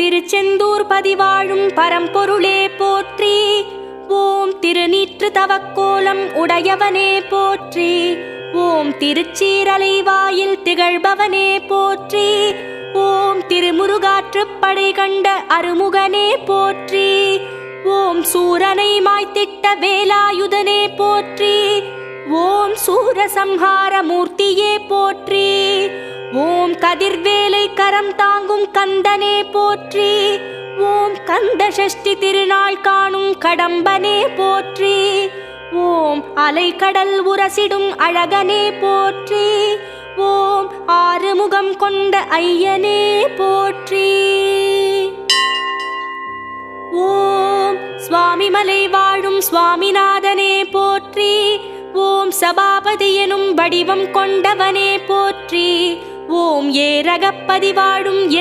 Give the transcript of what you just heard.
திருச்செந்தூர் பதிவாழும் பரம்பொருளே போற்றி. ஓம் திருநீற்று தவக்கோலம் உடையவனே போற்றி. ஓம் திருச்சீரலை வாயில் திகழ்பவனே போற்றி. ஓம் திருமுருகாற்றுப்படை கண்ட அருமுகனே போற்றி. ஓம் சூரனை மாய்த்திட்ட வேலாயுதனே போற்றி. ஓம் சூரசம்ஹார மூர்த்தியே போற்றி. ஓம் கதிர்வேலை கரம் தாங்கும் கந்தனே போற்றி. ஓம் கந்த சஷ்டி திருநாள் காணும் கடம்பனே போற்றி. ஓம் அலைக்கடல் உரசிடும் அழகனே போற்றி. ஓம் ஆறுமுகம் கொண்ட ஐயனே போற்றி. ஓம் சுவாமிமலை வாழும் சுவாமிநாதனே போற்றி. ஓம் சபாபதி எனும் வடிவம் கொண்டவனே போற்றி. ஓம் ஏரகப்பதி வாழும் என்